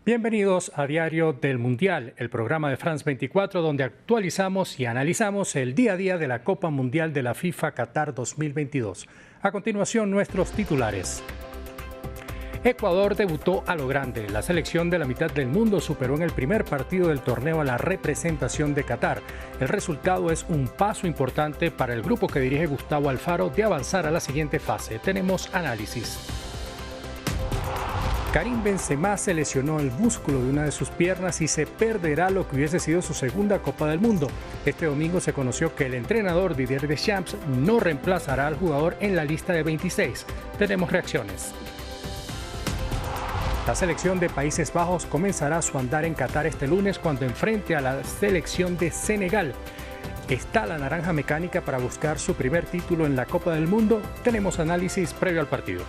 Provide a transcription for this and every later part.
Bienvenidos a Diario del Mundial, el programa de France 24, donde actualizamos y analizamos el día a día de la Copa Mundial de la FIFA Qatar 2022. A continuación, nuestros titulares. Ecuador debutó a lo grande. La selección de la mitad del mundo superó en el primer partido del torneo a la representación de Qatar. El resultado es un paso importante para el grupo que dirige Gustavo Alfaro de avanzar a la siguiente fase. Tenemos análisis. Karim Benzema se lesionó el músculo de una de sus piernas y se perderá lo que hubiese sido su segunda Copa del Mundo. Este domingo se conoció que el entrenador Didier Deschamps no reemplazará al jugador en la lista de 26. Tenemos reacciones. La selección de Países Bajos comenzará su andar en Qatar este lunes cuando enfrente a la selección de Senegal. ¿Está la naranja mecánica para buscar su primer título en la Copa del Mundo? Tenemos análisis previo al partido.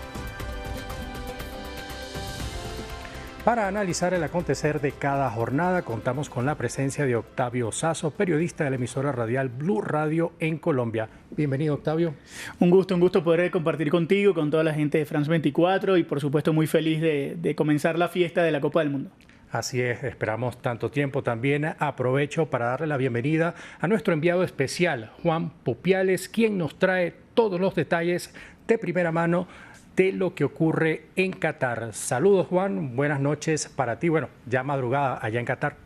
Para analizar el acontecer de cada jornada, contamos con la presencia de Octavio Sazo, periodista de la emisora radial Blue Radio en Colombia. Bienvenido, Octavio. Un gusto poder compartir contigo, con toda la gente de France 24 y por supuesto muy feliz de comenzar la fiesta de la Copa del Mundo. Así es, esperamos tanto tiempo. También aprovecho para darle la bienvenida a nuestro enviado especial, Juan Popiales, quien nos trae todos los detalles de primera mano de lo que ocurre en Qatar. Saludos, Juan, buenas noches para ti. Bueno, ya madrugada allá en Qatar.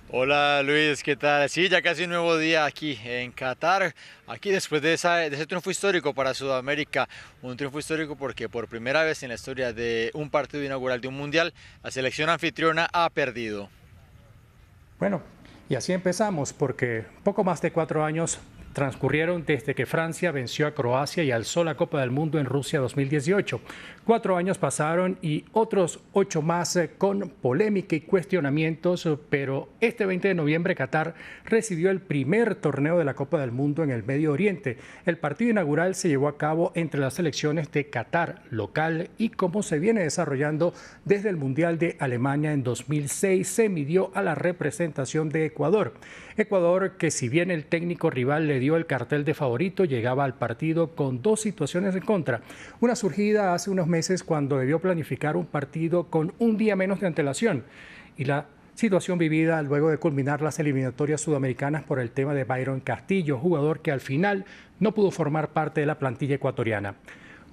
Hola Luis, ¿qué tal? Sí, ya casi un nuevo día aquí en Qatar, aquí después de ese triunfo histórico para Sudamérica, un triunfo histórico porque por primera vez en la historia de un partido inaugural de un mundial, la selección anfitriona ha perdido. Bueno, y así empezamos porque poco más de 4 años transcurrieron desde que Francia venció a Croacia y alzó la Copa del Mundo en Rusia 2018. 4 años pasaron y otros 8 más con polémica y cuestionamientos, pero este 20 de noviembre Qatar recibió el primer torneo de la Copa del Mundo en el Medio Oriente. El partido inaugural se llevó a cabo entre las selecciones de Qatar local y como se viene desarrollando desde el Mundial de Alemania en 2006, se midió a la representación de Ecuador. Ecuador, que si bien el técnico rival le dio el cartel de favorito, llegaba al partido con 2 situaciones en contra. Una surgida hace unos meses cuando debió planificar un partido con un día menos de antelación y la situación vivida luego de culminar las eliminatorias sudamericanas por el tema de Byron Castillo, jugador que al final no pudo formar parte de la plantilla ecuatoriana.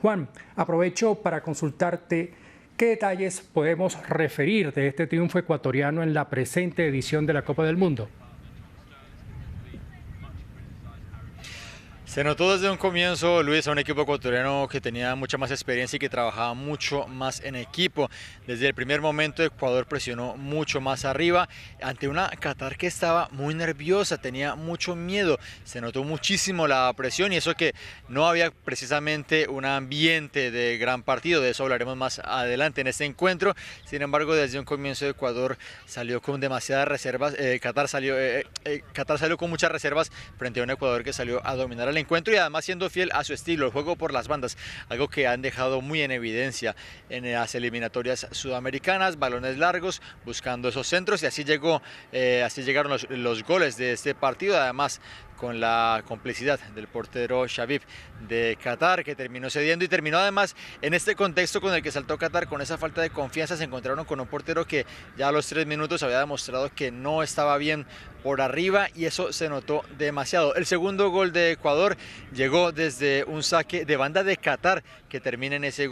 Juan, aprovecho para consultarte qué detalles podemos referir de este triunfo ecuatoriano en la presente edición de la Copa del Mundo. Se notó desde un comienzo, Luis, a un equipo ecuatoriano que tenía mucha más experiencia y que trabajaba mucho más en equipo. Desde el primer momento Ecuador presionó mucho más arriba ante una Qatar que estaba muy nerviosa, tenía mucho miedo. Se notó muchísimo la presión y eso que no había precisamente un ambiente de gran partido. De eso hablaremos más adelante en este encuentro. Sin embargo, desde un comienzo Ecuador salió con demasiadas reservas. Qatar salió con muchas reservas frente a un Ecuador que salió a dominar el encuentro y además siendo fiel a su estilo, el juego por las bandas, algo que han dejado muy en evidencia en las eliminatorias sudamericanas, balones largos, buscando esos centros y así llegaron los goles de este partido, además con la complicidad del portero Shabib de Qatar, que terminó cediendo y terminó además en este contexto con el que saltó Qatar, con esa falta de confianza. Se encontraron con un portero que ya a los 3 minutos había demostrado que no estaba bien por arriba y eso se notó demasiado. El segundo gol de Ecuador llegó desde un saque de banda de Qatar que termina en ese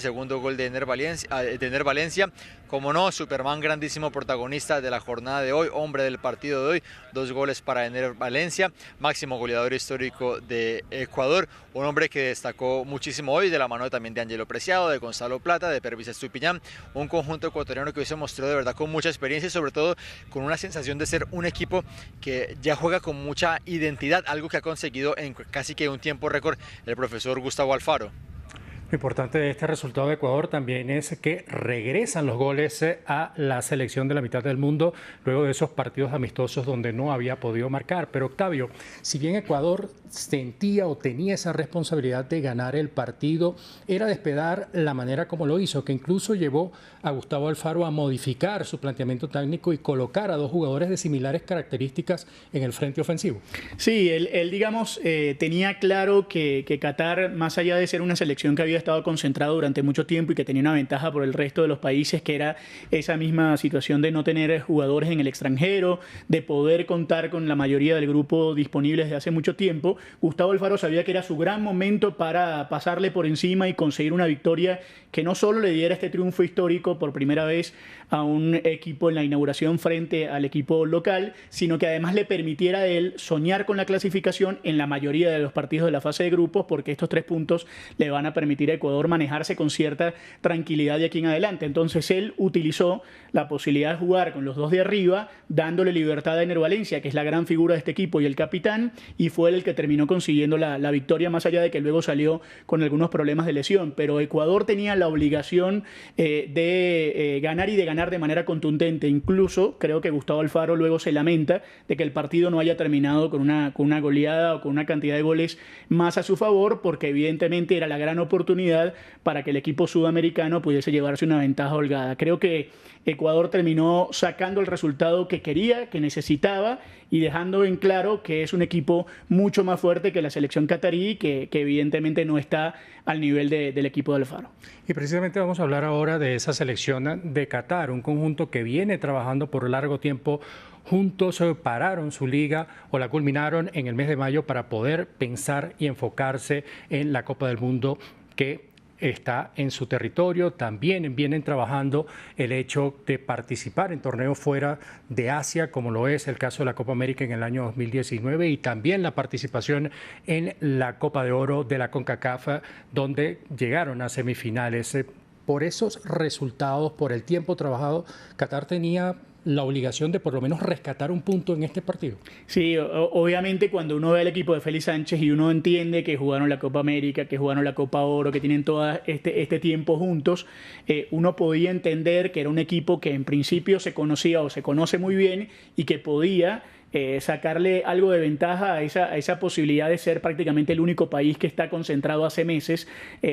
segundo gol de Ener Valencia. Como no, Superman, grandísimo protagonista de la jornada de hoy, hombre del partido de hoy, 2 goles para Ener Valencia, máximo goleador histórico de Ecuador, un hombre que destacó muchísimo hoy de la mano también de Angelo Preciado, de Gonzalo Plata, de Pervis Estupiñán, un conjunto ecuatoriano que hoy se mostró de verdad con mucha experiencia y sobre todo con una sensación de ser un equipo que ya juega con mucha identidad, algo que ha conseguido en casi que un tiempo récord el profesor Gustavo Alfaro. Lo importante de este resultado de Ecuador también es que regresan los goles a la selección de la mitad del mundo luego de esos partidos amistosos donde no había podido marcar. Pero Octavio, si bien Ecuador sentía o tenía esa responsabilidad de ganar el partido, era de esperar la manera como lo hizo, que incluso llevó a Gustavo Alfaro a modificar su planteamiento técnico y colocar a 2 jugadores de similares características en el frente ofensivo. Sí, él digamos, tenía claro que Qatar, más allá de ser una selección que había estado concentrado durante mucho tiempo y que tenía una ventaja por el resto de los países, que era esa misma situación de no tener jugadores en el extranjero, de poder contar con la mayoría del grupo disponible desde hace mucho tiempo. Gustavo Alfaro sabía que era su gran momento para pasarle por encima y conseguir una victoria que no solo le diera este triunfo histórico por primera vez a un equipo en la inauguración frente al equipo local, sino que además le permitiera a él soñar con la clasificación en la mayoría de los partidos de la fase de grupos, porque estos 3 puntos le van a permitir a Ecuador manejarse con cierta tranquilidad de aquí en adelante. Entonces él utilizó la posibilidad de jugar con los 2 de arriba, dándole libertad a Ener Valencia, que es la gran figura de este equipo y el capitán, y fue él el que terminó consiguiendo la victoria, más allá de que luego salió con algunos problemas de lesión. Pero Ecuador tenía la obligación de ganar y de ganar de manera contundente. Incluso creo que Gustavo Alfaro luego se lamenta de que el partido no haya terminado con una goleada o con una cantidad de goles más a su favor, porque evidentemente era la gran oportunidad para que el equipo sudamericano pudiese llevarse una ventaja holgada. Creo que Ecuador terminó sacando el resultado que quería, que necesitaba, y dejando en claro que es un equipo mucho más fuerte que la selección catarí, que evidentemente no está al nivel del equipo de Alfaro. Y precisamente vamos a hablar ahora de esa selección de Qatar, un conjunto que viene trabajando por largo tiempo juntos, pararon su liga o la culminaron en el mes de mayo para poder pensar y enfocarse en la Copa del Mundo que está en su territorio. También vienen trabajando el hecho de participar en torneos fuera de Asia, como lo es el caso de la Copa América en el año 2019, y también la participación en la Copa de Oro de la CONCACAF, donde llegaron a semifinales. Por esos resultados, por el tiempo trabajado, Qatar tenía la obligación de por lo menos rescatar un punto en este partido. Sí, obviamente cuando uno ve al equipo de Félix Sánchez y uno entiende que jugaron la Copa América, que jugaron la Copa Oro, que tienen todo este tiempo juntos, uno podía entender que era un equipo que en principio se conocía o se conoce muy bien y que podía sacarle algo de ventaja a esa posibilidad de ser prácticamente el único país que está concentrado hace meses,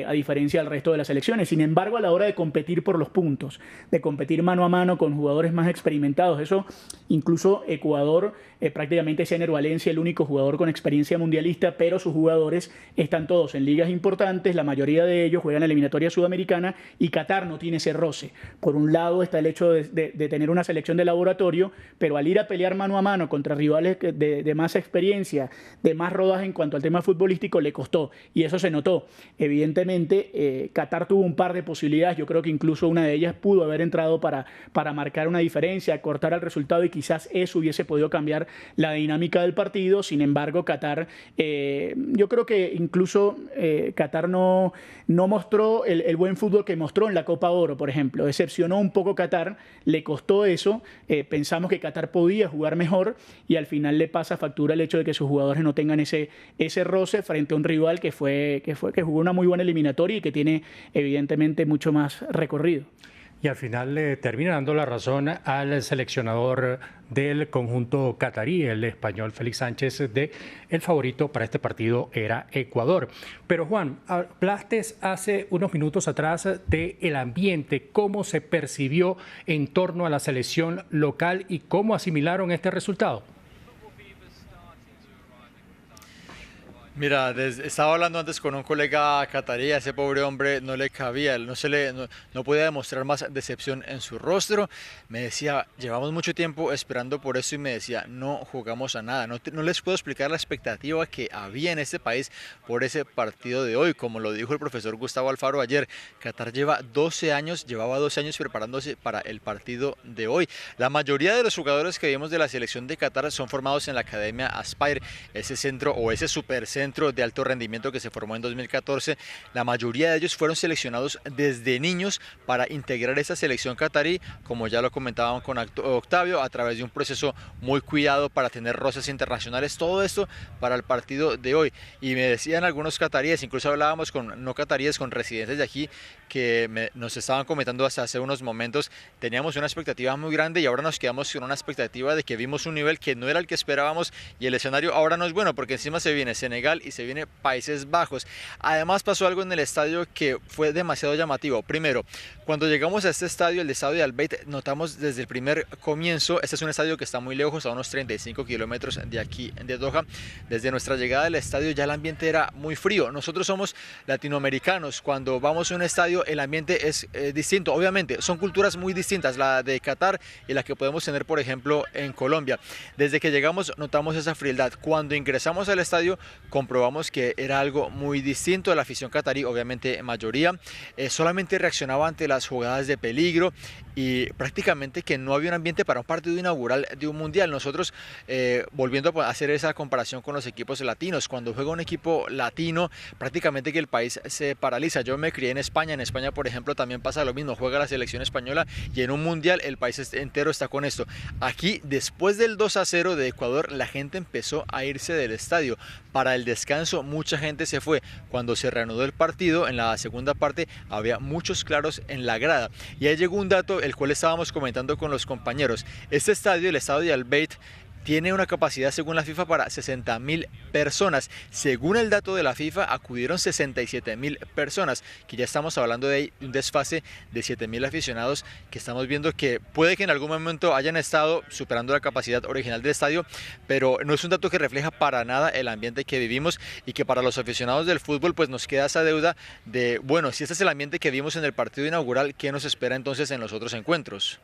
a diferencia del resto de las selecciones. Sin embargo, a la hora de competir por los puntos, de competir mano a mano con jugadores más experimentados, eso incluso Ecuador, prácticamente es Ener Valencia el único jugador con experiencia mundialista, pero sus jugadores están todos en ligas importantes, la mayoría de ellos juegan en la eliminatoria sudamericana, y Qatar no tiene ese roce. Por un lado está el hecho de tener una selección de laboratorio, pero al ir a pelear mano a mano contra rivales de más experiencia, de más rodaje en cuanto al tema futbolístico, le costó, y eso se notó. Evidentemente, Qatar tuvo un par de posibilidades, yo creo que incluso una de ellas pudo haber entrado para marcar una diferencia, cortar el resultado, y quizás eso hubiese podido cambiar la dinámica del partido. Sin embargo, Qatar, yo creo que incluso Qatar no mostró el buen fútbol que mostró en la Copa Oro, por ejemplo. Decepcionó un poco Qatar, le costó eso, pensamos que Qatar podía jugar mejor, y al final le pasa factura el hecho de que sus jugadores no tengan ese roce frente a un rival que jugó una muy buena eliminatoria y que tiene evidentemente mucho más recorrido. Y al final le termina dando la razón al seleccionador del conjunto catarí, el español Félix Sánchez, de el favorito para este partido era Ecuador. Pero Juan, hablaste hace unos minutos atrás del ambiente, cómo se percibió en torno a la selección local y cómo asimilaron este resultado. Mira, estaba hablando antes con un colega catarí, a ese pobre hombre no le cabía, no podía demostrar más decepción en su rostro. Me decía, llevamos mucho tiempo esperando por esto, y me decía, no jugamos a nada. No les puedo explicar la expectativa que había en este país por ese partido de hoy. Como lo dijo el profesor Gustavo Alfaro ayer, Qatar llevaba 12 años preparándose para el partido de hoy. La mayoría de los jugadores que vimos de la selección de Qatar son formados en la Academia Aspire, ese centro o ese supercentro de alto rendimiento que se formó en 2014. La mayoría de ellos fueron seleccionados desde niños para integrar esa selección catarí, como ya lo comentaban con Octavio, a través de un proceso muy cuidado para tener roces internacionales, todo esto para el partido de hoy. Y me decían algunos cataríes, incluso hablábamos con no cataríes, con residentes de aquí, que nos estaban comentando hasta hace unos momentos, teníamos una expectativa muy grande y ahora nos quedamos con una expectativa de que vimos un nivel que no era el que esperábamos, y el escenario ahora no es bueno, porque encima se viene Senegal inaugural y se viene Países Bajos. Además pasó algo en el estadio que fue demasiado llamativo. Primero, cuando llegamos a este estadio, el estadio de Al Bayt, notamos desde el primer comienzo, este es un estadio que está muy lejos, a unos 35 kilómetros de aquí de Doha. Desde nuestra llegada al estadio ya el ambiente era muy frío. Nosotros somos latinoamericanos, cuando vamos a un estadio el ambiente es distinto. Obviamente son culturas muy distintas, la de Qatar y la que podemos tener por ejemplo en Colombia. Desde que llegamos notamos esa frialdad. Cuando ingresamos al estadio comprobamos que era algo muy distinto. La afición catarí, obviamente mayoría, solamente reaccionaba ante las jugadas de peligro y prácticamente que no había un ambiente para un partido inaugural de un mundial. Nosotros, volviendo a hacer esa comparación con los equipos latinos, cuando juega un equipo latino, prácticamente que el país se paraliza. Yo me crié en España por ejemplo también pasa lo mismo, juega la selección española y en un mundial el país entero está con esto. Aquí, después del 2-0 de Ecuador, la gente empezó a irse del estadio. Para el descanso mucha gente se fue. Cuando se reanudó el partido, en la segunda parte había muchos claros en la grada. Y ahí llegó un dato el cual estábamos comentando con los compañeros. Este estadio, el estadio de Al Bayt, tiene una capacidad según la FIFA para 60.000 personas. Según el dato de la FIFA, acudieron 67.000 personas, que ya estamos hablando de un desfase de 7.000 aficionados, que estamos viendo que puede que en algún momento hayan estado superando la capacidad original del estadio, pero no es un dato que refleja para nada el ambiente que vivimos y que para los aficionados del fútbol pues nos queda esa deuda de, bueno, si este es el ambiente que vimos en el partido inaugural, ¿qué nos espera entonces en los otros encuentros?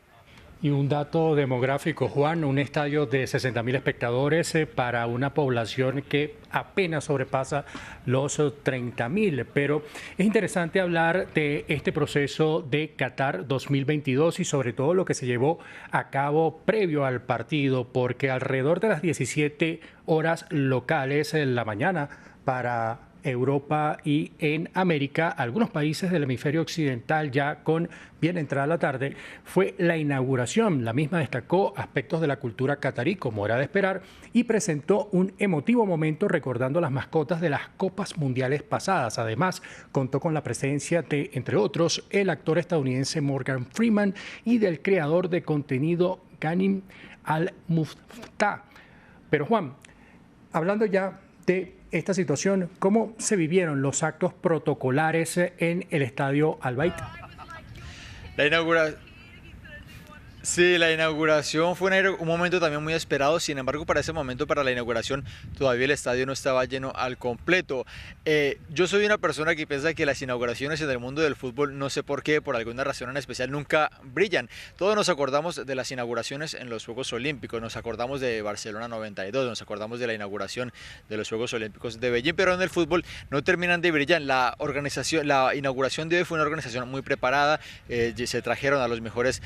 Y un dato demográfico, Juan, un estadio de 60.000 espectadores para una población que apenas sobrepasa los 30.000. Pero es interesante hablar de este proceso de Qatar 2022 y sobre todo lo que se llevó a cabo previo al partido, porque alrededor de las 17 horas locales en la mañana para Europa y en América, algunos países del hemisferio occidental ya con bien entrada la tarde, fue la inauguración. La misma destacó aspectos de la cultura catarí, como era de esperar, y presentó un emotivo momento recordando las mascotas de las Copas Mundiales pasadas. Además, contó con la presencia de, entre otros, el actor estadounidense Morgan Freeman y del creador de contenido Ghanem Al-Muftah. Pero Juan, hablando ya de esta situación, ¿cómo se vivieron los actos protocolares en el estadio Al Bayt? La inauguración fue un momento también muy esperado. Sin embargo, para ese momento, para la inauguración, todavía el estadio no estaba lleno al completo. Yo soy una persona que piensa que las inauguraciones en el mundo del fútbol, no sé por qué, por alguna razón en especial, nunca brillan. Todos nos acordamos de las inauguraciones en los Juegos Olímpicos, nos acordamos de Barcelona 92, nos acordamos de la inauguración de los Juegos Olímpicos de Beijing, pero en el fútbol no terminan de brillar. La inauguración de hoy fue una organización muy preparada, se trajeron a los mejores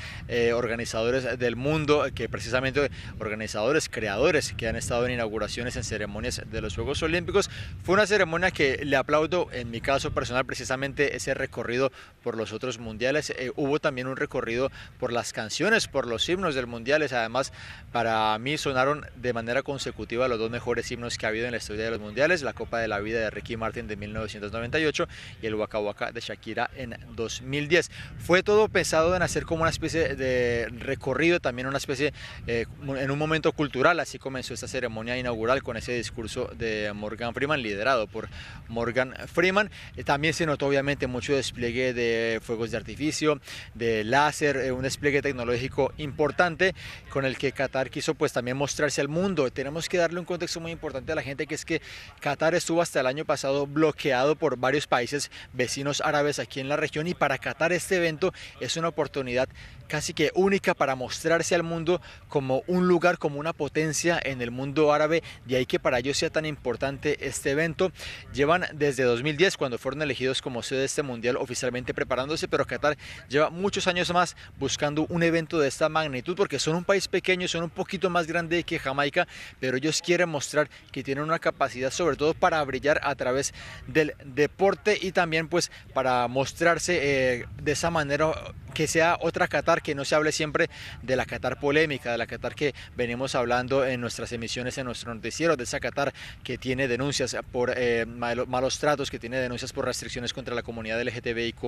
organizadores del mundo, que precisamente organizadores, creadores que han estado en inauguraciones, en ceremonias de los Juegos Olímpicos. Fue una ceremonia que le aplaudo, en mi caso personal, precisamente ese recorrido por los otros mundiales. Hubo también un recorrido por las canciones, por los himnos del mundiales. Además, para mí sonaron de manera consecutiva los dos mejores himnos que ha habido en la historia de los mundiales: la Copa de la Vida de Ricky Martin de 1998 y el Waka Waka de Shakira en 2010. Fue todo pensado en hacer como una especie de recorrido, también una especie, en un momento cultural. Así comenzó esta ceremonia inaugural con ese discurso de Morgan Freeman, liderado por Morgan Freeman. También se notó obviamente mucho despliegue de fuegos de artificio, de láser, un despliegue tecnológico importante con el que Qatar quiso pues también mostrarse al mundo. Tenemos que darle un contexto muy importante a la gente, que es que Qatar estuvo hasta el año pasado bloqueado por varios países vecinos árabes aquí en la región, y para Qatar este evento es una oportunidad casi que única para mostrarse al mundo como un lugar, como una potencia en el mundo árabe. De ahí que para ellos sea tan importante este evento. Llevan desde 2010, cuando fueron elegidos como sede de este mundial, oficialmente preparándose, pero Qatar lleva muchos años más buscando un evento de esta magnitud, porque son un país pequeño, son un poquito más grande que Jamaica, pero ellos quieren mostrar que tienen una capacidad sobre todo para brillar a través del deporte, y también pues para mostrarse de esa manera, que sea otra Qatar, que no se hable siempre de la Qatar polémica, de la Qatar que venimos hablando en nuestras emisiones, en nuestro noticiero, de esa Qatar que tiene denuncias por malos tratos, que tiene denuncias por restricciones contra la comunidad LGTBIQ+,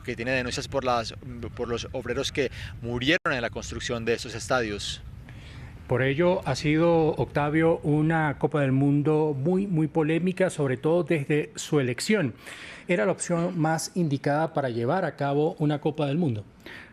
que tiene denuncias por los obreros que murieron en la construcción de esos estadios. Por ello ha sido, Octavio, una Copa del Mundo muy polémica, sobre todo desde su elección. ¿Era la opción más indicada para llevar a cabo una Copa del Mundo?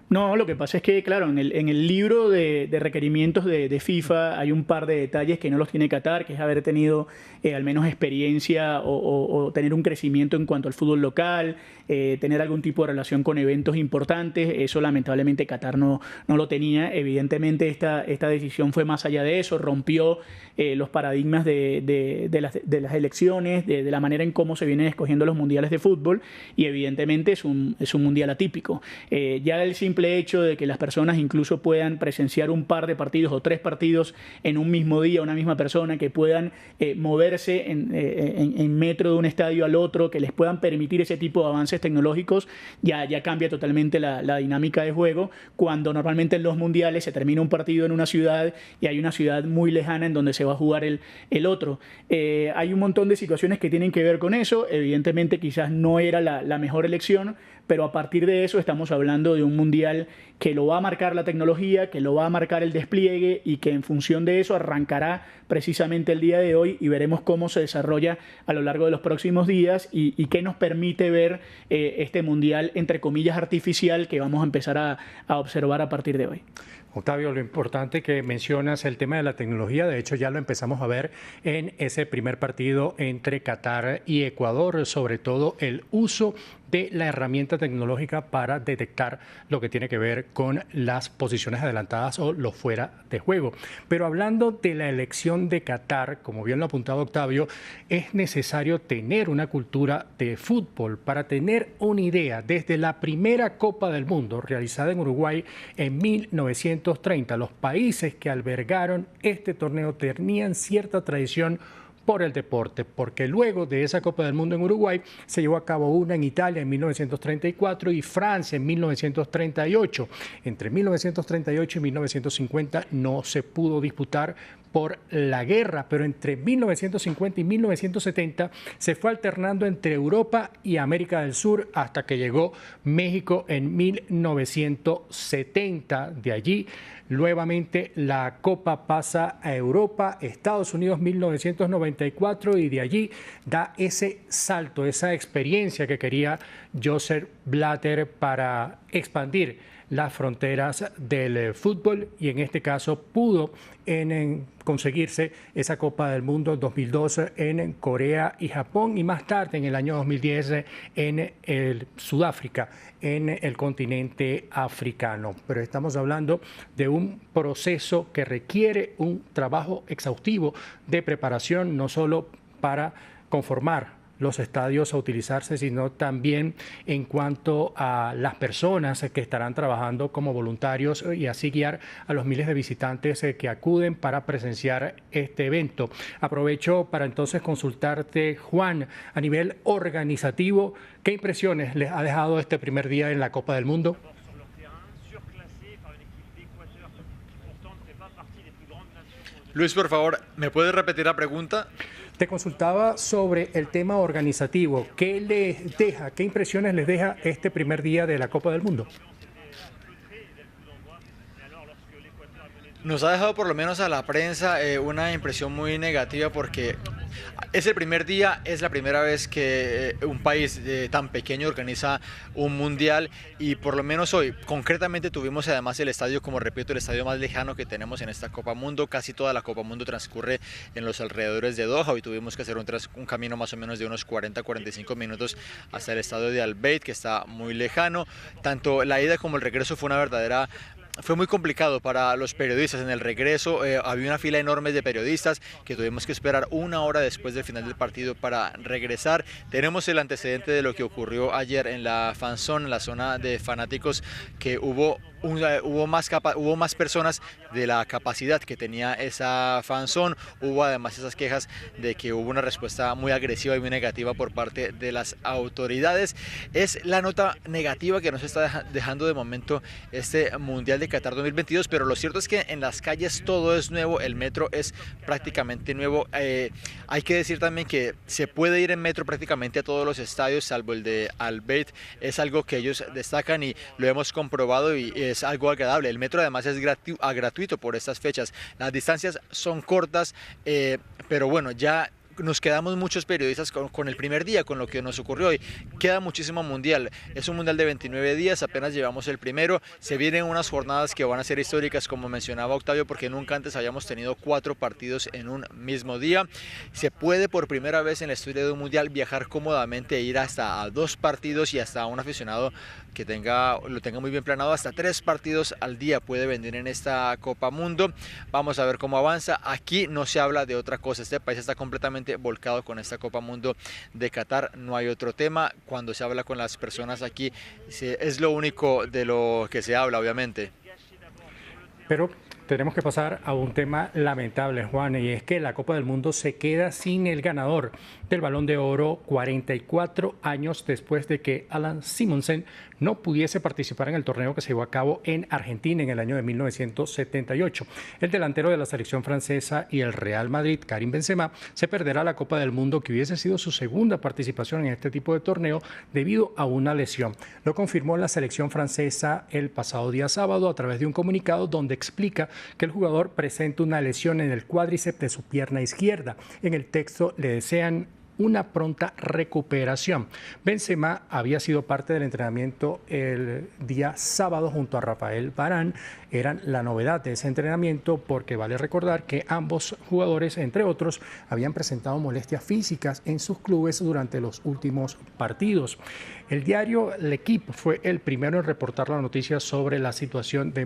No, lo que pasa es que, claro, en el libro de requerimientos de FIFA hay un par de detalles que no los tiene Qatar, que es haber tenido al menos experiencia o tener un crecimiento en cuanto al fútbol local, tener algún tipo de relación con eventos importantes. Eso lamentablemente Qatar no lo tenía. Evidentemente esta decisión fue más allá de eso, rompió los paradigmas de las elecciones, de la manera en cómo se vienen escogiendo los mundiales de fútbol, y evidentemente es un mundial atípico. Ya el simple hecho de que las personas incluso puedan presenciar un par de partidos o 3 partidos en un mismo día, una misma persona, que puedan moverse en metro de un estadio al otro, que les puedan permitir ese tipo de avances tecnológicos, ya cambia totalmente la dinámica de juego, cuando normalmente en los mundiales se termina un partido en una ciudad y hay una ciudad muy lejana en donde se va a jugar el otro. Hay un montón de situaciones que tienen que ver con eso. Evidentemente quizás no era la mejor elección, pero a partir de eso estamos hablando de un mundial que lo va a marcar la tecnología, que lo va a marcar el despliegue, y que en función de eso arrancará precisamente el día de hoy, y veremos cómo se desarrolla a lo largo de los próximos días y qué nos permite ver este mundial, entre comillas, artificial, que vamos a empezar a observar a partir de hoy. Octavio, lo importante que mencionas el tema de la tecnología, de hecho ya lo empezamos a ver en ese primer partido entre Qatar y Ecuador, sobre todo el uso de la herramienta tecnológica para detectar lo que tiene que ver con las posiciones adelantadas o los fuera de juego. Pero hablando de la elección de Qatar, como bien lo ha apuntado Octavio, es necesario tener una cultura de fútbol para tener una idea. Desde la primera Copa del Mundo realizada en Uruguay en 1930, los países que albergaron este torneo tenían cierta tradición por el deporte, porque luego de esa Copa del Mundo en Uruguay se llevó a cabo una en Italia en 1934 y Francia en 1938. Entre 1938 y 1950 no se pudo disputar por la guerra, pero entre 1950 y 1970 se fue alternando entre Europa y América del Sur hasta que llegó México en 1970. De allí, nuevamente la Copa pasa a Europa, Estados Unidos 1994, y de allí da ese salto, esa experiencia que quería Joseph Blatter para expandir las fronteras del fútbol, y en este caso pudo conseguirse esa Copa del Mundo 2002 en Corea y Japón, y más tarde en el año 2010 en Sudáfrica, en el continente africano. Pero estamos hablando de un proceso que requiere un trabajo exhaustivo de preparación, no solo para conformar los estadios a utilizarse, sino también en cuanto a las personas que estarán trabajando como voluntarios, y así guiar a los miles de visitantes que acuden para presenciar este evento. Aprovecho para entonces consultarte, Juan, a nivel organizativo, ¿qué impresiones les ha dejado este primer día en la Copa del Mundo? Luis, por favor, ¿me puedes repetir la pregunta? Te consultaba sobre el tema organizativo. ¿Qué les deja, qué impresiones les deja este primer día de la Copa del Mundo? Nos ha dejado, por lo menos a la prensa, una impresión muy negativa, porque es el primer día, es la primera vez que un país tan pequeño organiza un mundial, y por lo menos hoy concretamente tuvimos además el estadio, como repito, el estadio más lejano que tenemos en esta Copa Mundo. Casi toda la Copa Mundo transcurre en los alrededores de Doha. Hoy tuvimos que hacer un camino más o menos de unos 40-45 minutos hasta el estadio de Al Bayt, que está muy lejano. Tanto la ida como el regreso fue muy complicado para los periodistas. En el regreso había una fila enorme de periodistas que tuvimos que esperar una hora después del final del partido para regresar. Tenemos el antecedente de lo que ocurrió ayer en la fan zone, en la zona de fanáticos, que hubo más personas de la capacidad que tenía esa fan zone. Hubo además esas quejas de que hubo una respuesta muy agresiva y muy negativa por parte de las autoridades. Es la nota negativa que nos está dejando de momento este Mundial de Qatar 2022, pero lo cierto es que en las calles todo es nuevo, el metro es prácticamente nuevo. Hay que decir también que se puede ir en metro prácticamente a todos los estadios, salvo el de Al Bayt. Es algo que ellos destacan y lo hemos comprobado, y es algo agradable. El metro además es gratuito por estas fechas. Las distancias son cortas, pero bueno, ya nos quedamos muchos periodistas con el primer día, con lo que nos ocurrió hoy. Queda muchísimo mundial, es un mundial de 29 días, apenas llevamos el primero, se vienen unas jornadas que van a ser históricas, como mencionaba Octavio, porque nunca antes habíamos tenido 4 partidos en un mismo día. Se puede por primera vez en la historia de un mundial viajar cómodamente e ir hasta a 2 partidos, y hasta un aficionado que lo tenga muy bien planeado, hasta 3 partidos al día puede venir en esta Copa Mundo. Vamos a ver cómo avanza. Aquí no se habla de otra cosa, este país está completamente volcado con esta Copa Mundo de Qatar, no hay otro tema. Cuando se habla con las personas aquí, es lo único de lo que se habla, obviamente. Pero tenemos que pasar a un tema lamentable, Juan, y es que la Copa del Mundo se queda sin el ganador del Balón de Oro 44 años después de que Alan Simonsen no pudiese participar en el torneo que se llevó a cabo en Argentina en el año de 1978. El delantero de la selección francesa y el Real Madrid, Karim Benzema, se perderá la Copa del Mundo, que hubiese sido su segunda participación en este tipo de torneo debido a una lesión. Lo confirmó la selección francesa el pasado día sábado a través de un comunicado donde explica que el jugador presenta una lesión en el cuádriceps de su pierna izquierda. En el texto le desean una pronta recuperación. Benzema había sido parte del entrenamiento el día sábado junto a Rafael Varane. Eran la novedad de ese entrenamiento porque vale recordar que ambos jugadores, entre otros, habían presentado molestias físicas en sus clubes durante los últimos partidos. El diario L'Equipe fue el primero en reportar la noticia sobre la situación de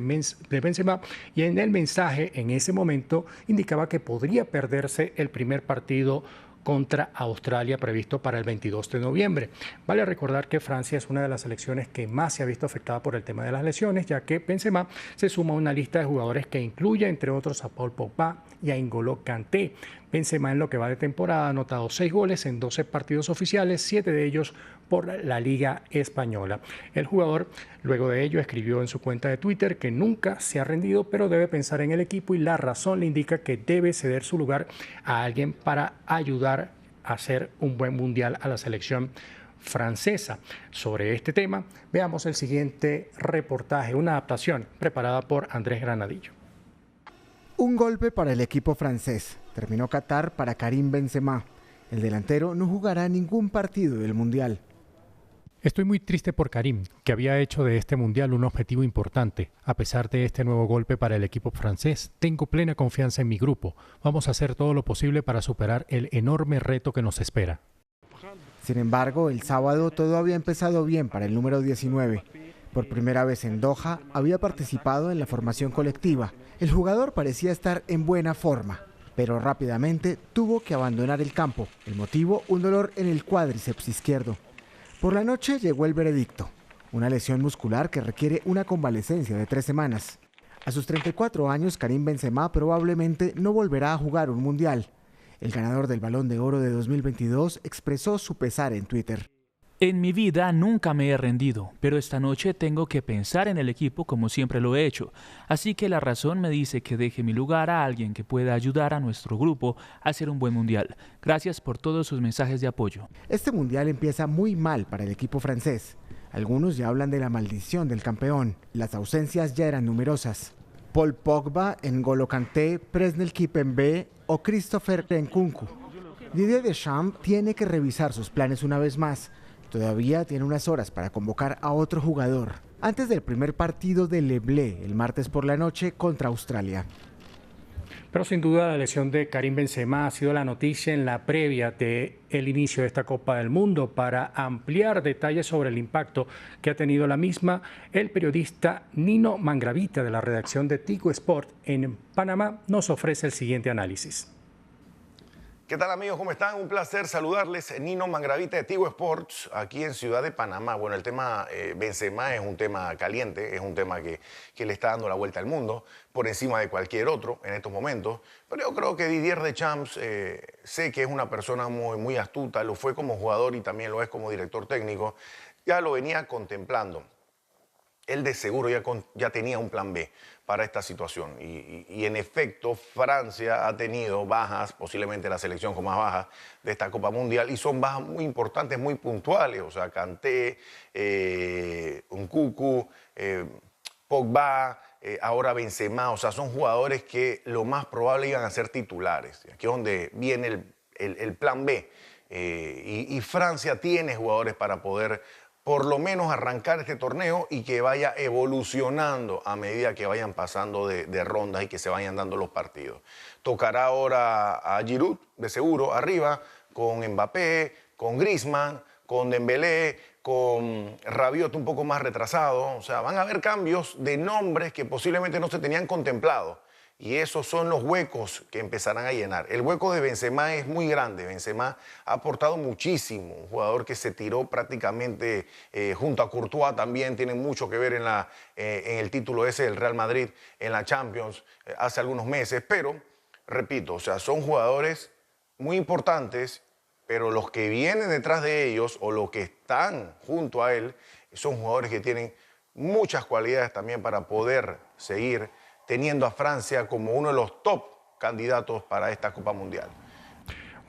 Benzema, y en el mensaje en ese momento indicaba que podría perderse el primer partido contra Australia previsto para el 22 de noviembre. Vale recordar que Francia es una de las selecciones que más se ha visto afectada por el tema de las lesiones, ya que Benzema se suma a una lista de jugadores que incluye, entre otros, a Paul Pogba y a N'Golo Kanté. Benzema, en lo que va de temporada, ha anotado 6 goles en 12 partidos oficiales, 7 de ellos por la Liga Española. El jugador, luego de ello, escribió en su cuenta de Twitter que nunca se ha rendido, pero debe pensar en el equipo, y la razón le indica que debe ceder su lugar a alguien para ayudar a hacer un buen mundial a la selección francesa. Sobre este tema, veamos el siguiente reportaje, una adaptación preparada por Andrés Granadillo. Un golpe para el equipo francés. Terminó Qatar para Karim Benzema. El delantero no jugará ningún partido del Mundial. Estoy muy triste por Karim, que había hecho de este mundial un objetivo importante. A pesar de este nuevo golpe para el equipo francés, tengo plena confianza en mi grupo. Vamos a hacer todo lo posible para superar el enorme reto que nos espera. Sin embargo, el sábado todo había empezado bien para el número 19. Por primera vez en Doha, había participado en la formación colectiva. El jugador parecía estar en buena forma, pero rápidamente tuvo que abandonar el campo. El motivo, un dolor en el cuádriceps izquierdo. Por la noche llegó el veredicto, una lesión muscular que requiere una convalecencia de 3 semanas. A sus 34 años, Karim Benzema probablemente no volverá a jugar un mundial. El ganador del Balón de Oro de 2022 expresó su pesar en Twitter. En mi vida nunca me he rendido, pero esta noche tengo que pensar en el equipo como siempre lo he hecho. Así que la razón me dice que deje mi lugar a alguien que pueda ayudar a nuestro grupo a hacer un buen mundial. Gracias por todos sus mensajes de apoyo. Este mundial empieza muy mal para el equipo francés. Algunos ya hablan de la maldición del campeón. Las ausencias ya eran numerosas. Paul Pogba, N'Golo Kanté, Presnel Kimpembe o Christopher Nkunku. Didier Deschamps tiene que revisar sus planes una vez más. Todavía tiene unas horas para convocar a otro jugador, antes del primer partido de Le Blé el martes por la noche contra Australia. Pero sin duda la lesión de Karim Benzema ha sido la noticia en la previa del inicio de esta Copa del Mundo. Para ampliar detalles sobre el impacto que ha tenido la misma, el periodista Nino Mangravita de la redacción de Tigo Sport en Panamá nos ofrece el siguiente análisis. ¿Qué tal, amigos? ¿Cómo están? Un placer saludarles. Nino Mangravita de Tigo Sports, aquí en Ciudad de Panamá. Bueno, el tema Benzema es un tema caliente, es un tema que le está dando la vuelta al mundo, por encima de cualquier otro en estos momentos. Pero yo creo que Didier Deschamps, sé que es una persona muy astuta, lo fue como jugador y también lo es como director técnico, ya lo venía contemplando. Él de seguro ya tenía un plan B para esta situación. Y en efecto, Francia ha tenido bajas, posiblemente la selección con más bajas de esta Copa Mundial, y son bajas muy importantes, muy puntuales. O sea, Kanté, Nkunku, Pogba, ahora Benzema, o sea, son jugadores que lo más probable iban a ser titulares. Aquí es donde viene el plan B. Y Francia tiene jugadores para poder por lo menos arrancar este torneo y que vaya evolucionando a medida que vayan pasando de rondas y que se vayan dando los partidos. Tocará ahora a Giroud, de seguro, arriba, con Mbappé, con Griezmann, con Dembélé, con Rabiot un poco más retrasado. O sea, van a haber cambios de nombres que posiblemente no se tenían contemplado. Y esos son los huecos que empezarán a llenar. El hueco de Benzema es muy grande. Benzema ha aportado muchísimo. Un jugador que se tiró prácticamente junto a Courtois también tiene mucho que ver en el título ese del Real Madrid en la Champions hace algunos meses. Pero, repito, o sea, son jugadores muy importantes, pero los que vienen detrás de ellos o los que están junto a él son jugadores que tienen muchas cualidades también para poder seguir teniendo a Francia como uno de los top candidatos para esta Copa Mundial.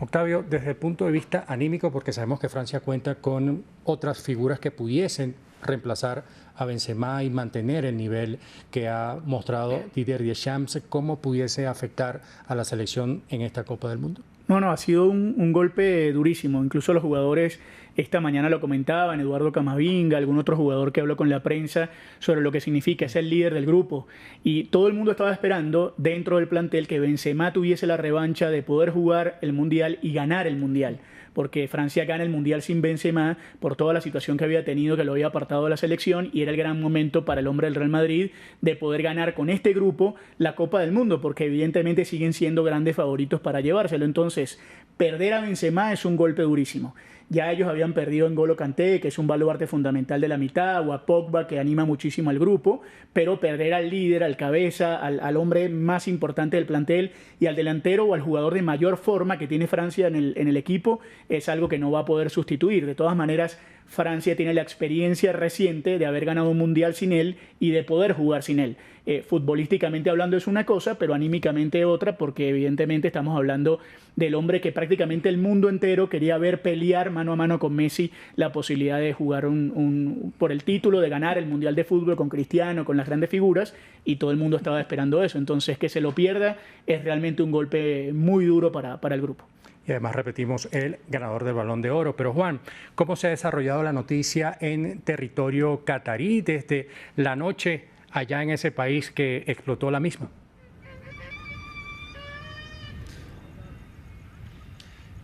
Octavio, desde el punto de vista anímico, porque sabemos que Francia cuenta con otras figuras que pudiesen reemplazar a Benzema y mantener el nivel que ha mostrado Didier Deschamps, ¿cómo pudiese afectar a la selección en esta Copa del Mundo? No, ha sido un golpe durísimo. Incluso los jugadores esta mañana lo comentaban, Eduardo Camavinga, algún otro jugador que habló con la prensa sobre lo que significa ser el líder del grupo. Y todo el mundo estaba esperando dentro del plantel que Benzema tuviese la revancha de poder jugar el Mundial y ganar el Mundial. Porque Francia gana el Mundial sin Benzema por toda la situación que había tenido, que lo había apartado de la selección, y era el gran momento para el hombre del Real Madrid de poder ganar con este grupo la Copa del Mundo, porque evidentemente siguen siendo grandes favoritos para llevárselo. Entonces, perder a Benzema es un golpe durísimo. Ya ellos habían perdido en N'Golo Kanté, que es un baluarte fundamental de la mitad, o a Pogba, que anima muchísimo al grupo, pero perder al líder, al cabeza, al hombre más importante del plantel y al delantero o al jugador de mayor forma que tiene Francia en el equipo es algo que no va a poder sustituir. De todas maneras, Francia tiene la experiencia reciente de haber ganado un mundial sin él y de poder jugar sin él. Futbolísticamente hablando es una cosa, pero anímicamente otra, porque evidentemente estamos hablando del hombre que prácticamente el mundo entero quería ver pelear mano a mano con Messi la posibilidad de jugar por el título, de ganar el Mundial de Fútbol con Cristiano, con las grandes figuras, y todo el mundo estaba esperando eso. Entonces, que se lo pierda es realmente un golpe muy duro para el grupo. Y además repetimos el ganador del Balón de Oro. Pero Juan, ¿cómo se ha desarrollado la noticia en territorio catarí desde la noche allá en ese país que explotó la misma?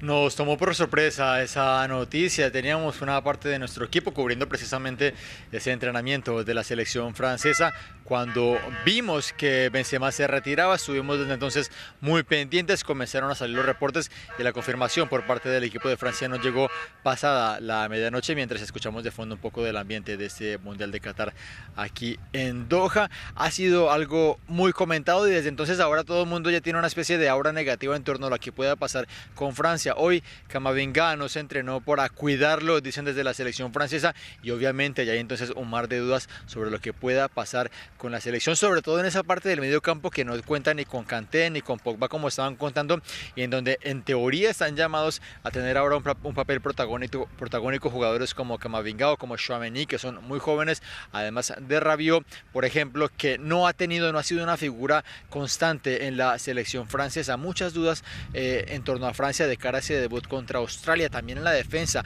Nos tomó por sorpresa esa noticia. Teníamos una parte de nuestro equipo cubriendo precisamente ese entrenamiento de la selección francesa. Cuando vimos que Benzema se retiraba, estuvimos desde entonces muy pendientes. Comenzaron a salir los reportes y la confirmación por parte del equipo de Francia nos llegó pasada la medianoche, mientras escuchamos de fondo un poco del ambiente de este Mundial de Qatar aquí en Doha. Ha sido algo muy comentado y desde entonces ahora todo el mundo ya tiene una especie de aura negativa en torno a lo que pueda pasar con Francia. Hoy Camavinga no se entrenó para cuidarlo, dicen desde la selección francesa, y obviamente ya hay entonces un mar de dudas sobre lo que pueda pasar con la selección, sobre todo en esa parte del medio campo que no cuenta ni con Kanté ni con Pogba como estaban contando, y en donde en teoría están llamados a tener ahora un papel protagónico jugadores como Camavinga o como Tchouaméni, que son muy jóvenes, además de Rabiot, por ejemplo, que no ha sido una figura constante en la selección francesa. Muchas dudas en torno a Francia de cara a ese debut contra Australia. También en la defensa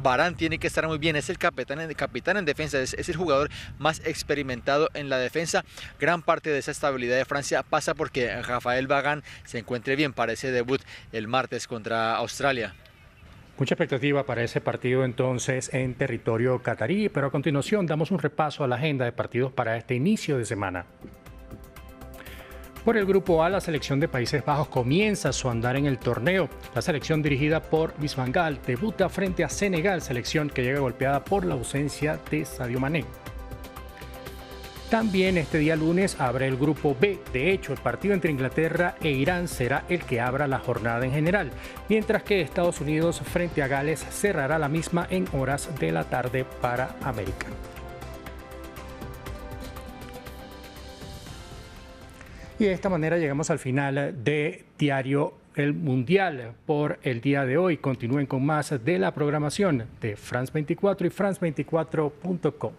Varane tiene que estar muy bien, es el capitán en defensa, es el jugador más experimentado en la defensa. Gran parte de esa estabilidad de Francia pasa porque Raphaël Varane se encuentre bien para ese debut el martes contra Australia. Mucha expectativa para ese partido entonces en territorio catarí, pero a continuación damos un repaso a la agenda de partidos para este inicio de semana. Por el grupo A, la selección de Países Bajos comienza su andar en el torneo. La selección dirigida por Louis van Gaal debuta frente a Senegal, selección que llega golpeada por la ausencia de Sadio Mané. También este día lunes abre el grupo B. De hecho, el partido entre Inglaterra e Irán será el que abra la jornada en general, mientras que Estados Unidos frente a Gales cerrará la misma en horas de la tarde para América. Y de esta manera llegamos al final de Diario El Mundial por el día de hoy. Continúen con más de la programación de France 24 y France24.com.